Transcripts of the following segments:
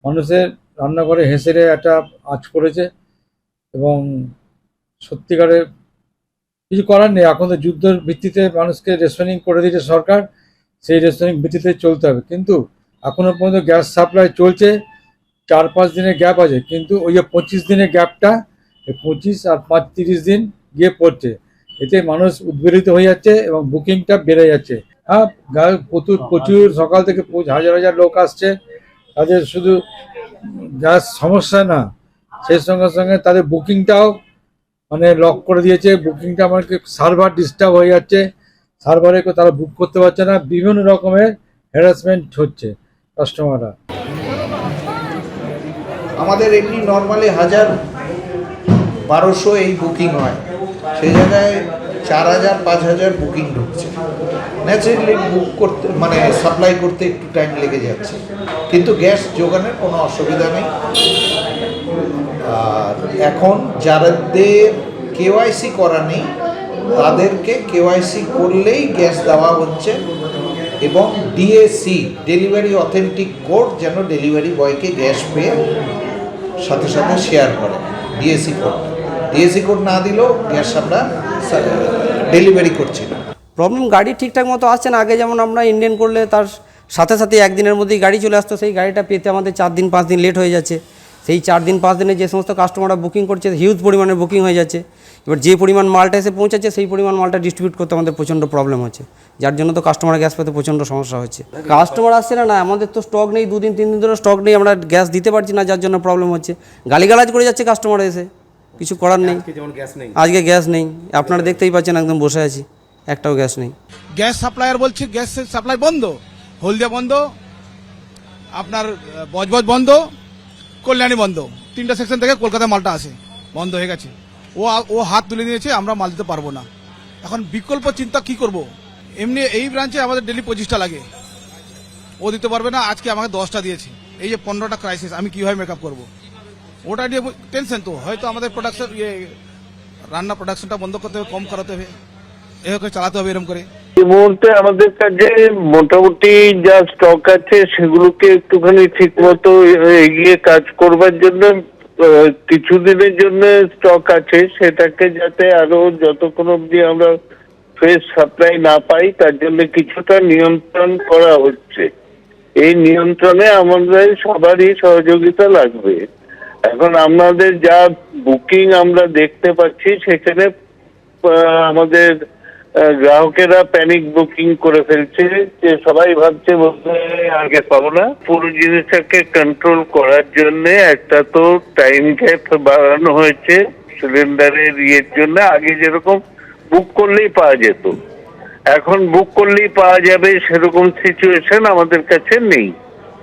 মানুষের রান্নাঘরে হেঁসেলে একটা আঁচ পড়েছে এবং সত্যিকারে কিছু করার নেই। এখন তো যুদ্ধের ভিত্তিতে মানুষকে রেশনিং করে দিয়েছে সরকার, সেই রেশনিং ভিত্তিতে চলতে হবে। কিন্তু এখনো পর্যন্ত গ্যাস সাপ্লাই চলছে, 4-5 দিনের গ্যাপ আছে, কিন্তু ওই যে 25 দিনের গ্যাপটা, 25 আর 5 30 দিন গিয়ে পড়ছে। এতে মানুষ উদ্বেলিত হয়ে যাচ্ছে এবং বুকিংটা বেড়ে যাচ্ছে। হ্যাঁ, প্রচুর প্রচুর সকাল থেকে হাজার হাজার লোক আসছে, তাদের শুধু গ্যাস সমস্যা না, সেই সঙ্গে সঙ্গে তাদের বুকিংটাও মানে লক করে দিয়েছে। বুকিংটা আমাকে সার্ভার ডিস্টার্ব হয়ে যাচ্ছে, সার্ভারে তারা বুক করতে পারছে না, বিভিন্ন রকমের হ্যারাসমেন্ট হচ্ছে কাস্টমাররা। আমাদের এমনি নর্মালি 1000-1200 এই বুকিং হয়, সেই জায়গায় 4000-5000 বুকিং ঢুকছে। ন্যাচারালি বুক করতে মানে সাপ্লাই করতে একটু টাইম লেগে যাচ্ছে, কিন্তু গ্যাস যোগানের কোনো অসুবিধা নেই। আর এখন যাদের কেওয়াইসি করা নেই তাদেরকে কেওয়াইসি করলেই গ্যাস দেওয়া হচ্ছে, এবং ডিএসি ডেলিভারি অথেন্টিক কোড যেন ডেলিভারি বয়কে গ্যাস পেয়ে সাথে সাথে শেয়ার করে। ডিএসি কোড না দিলেও গ্যাস আমরা ডেলিভারি করছি না। প্রবলেম গাড়ি ঠিকঠাক মতো আসছে না। আগে যেমন আমরা ইন্ডিয়ান করলে তার সাথে সাথে একদিনের মধ্যেই গাড়ি চলে আসতো, সেই গাড়িটা পেতে আমাদের 4-5 দিন লেট হয়ে যাচ্ছে। সেই 4-5 দিনে যে সমস্ত কাস্টমাররা বুকিং করছে হিউজ পরিমাণে বুকিং হয়ে যাচ্ছে। এবার যে পরিমাণ মালটা এসে পৌঁছাচ্ছে সেই পরিমাণ মালটা ডিস্ট্রিবিউট করতে আমাদের প্রচণ্ড প্রবলেম হচ্ছে, যার জন্য তো কাস্টমার গ্যাস পেতে প্রচণ্ড সমস্যা হচ্ছে। কাস্টমার আসছে না, আমাদের তো স্টক নেই, 2-3 দিন ধরে স্টক নেই, আমরা গ্যাস দিতে পারছি না, যার জন্য প্রবলেম হচ্ছে। গালিগালাজ করে যাচ্ছে কাস্টমার এসে, কিছু করার নেই। আজকে গ্যাস নেই, আপনারা দেখতেই পাচ্ছেন, একদম বসে আছি, একটাও গ্যাস নেই। গ্যাস সাপ্লায়ার বলছে গ্যাস সাপ্লাই বন্ধ, হলদিয়া বন্ধ, আপনার বজবজ বন্ধ, কল্যাণী বন্ধ, 3টা সেকশন থেকে কলকাতায় মালটা আসে, বন্ধ হয়ে গেছে। ও হাত তুলে নিয়েছে, আমরা মাল দিতে পারবো না। এখন বিকল্প চিন্তা কি করব? এমনি এই ব্রাঞ্চে আমাদের ডেলি 25টা লাগে, ও দিতে পারবে না, আজকে আমাকে 10টা দিয়েছে। এই যে 15টা ক্রাইসিস, আমি কিভাবে মেকআপ করব? ওটা নিয়ে টেনশন। তো হয়তো আমাদের প্রোডাকশন রান্না প্রোডাকশনটা বন্ধ করতে হবে, কম করাতে হবে, এভাবে চালাতে হবে এরকম করে। এই মুহূর্তে আমাদের কাছে মোটামুটি যা স্টক আছে সেগুলোকে একটুখানি ঠিক মতো এগিয়ে কাজ করবার জন্য কিছুদিনের জন্য স্টক আছে, সেটাকে যাতে আরো যতক্ষণ অব্দি আমরা ফ্রেশ সাপ্লাই না পাই তার জন্য কিছুটা নিয়ন্ত্রণ করা হচ্ছে। এই নিয়ন্ত্রণে আমাদের সবারই সহযোগিতা লাগবে। এখন আমাদের যা বুকিং আমরা দেখতে পাচ্ছি সেখানে আমাদের গ্রাহকেরা প্যানিক বুকিং করে ফেলছে, যে সবাই ভাবছে বলতে আর গ্যাস পাবো না। পুরো জিনিসটাকে কন্ট্রোল করার জন্য একটা তো টাইম গ্যাপ বাড়ানো হয়েছে সিলিন্ডারের ইয়ের জন্য। আগে যেরকম বুক করলেই পাওয়া যেত, এখন বুক করলেই পাওয়া যাবে সেরকম সিচুয়েশন আমাদের কাছে নেই,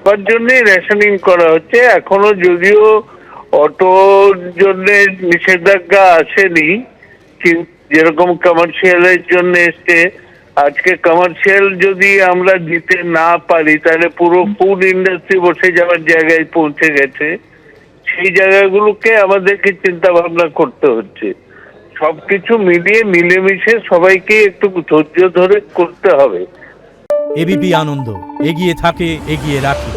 তার জন্যই রেশনিং করা হচ্ছে। এখনো যদিও অটোর জন্য নিষেধাজ্ঞা আসেনি, কিন্তু যেরকম কমার্শিয়ালের জন্য এসছে, আজকে কমার্শিয়াল যদি আমরা দিতে না পারি তাহলে পুরো ফুড ইন্ডাস্ট্রি বসে যাওয়ার জায়গায় পৌঁছে গেছে। সেই জায়গাগুলোকে আমাদেরকে চিন্তা ভাবনা করতে হচ্ছে। সবকিছু মিলিয়ে মিলেমিশে সবাইকে একটু ধৈর্য ধরে করতে হবে। এবিপি আনন্দ, এগিয়ে থাকে, এগিয়ে রাখে।